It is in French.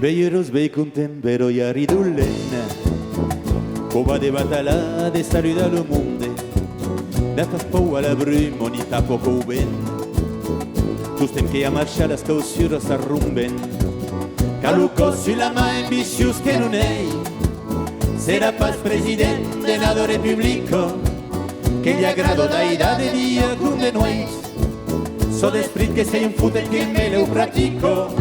Veieros bei content, però ja ridullen. Cova de batala, de saluda le monde. Da fas pou a la brume, on y tapo co vent. Justem que a marxar les causures s'arrumben. Caluco su la mà ambiciós que non ei. Serà pas president de nado republico, que gli agrado d'aida de dia com de nuit. So d'esprit que se infuten que me lo pratico.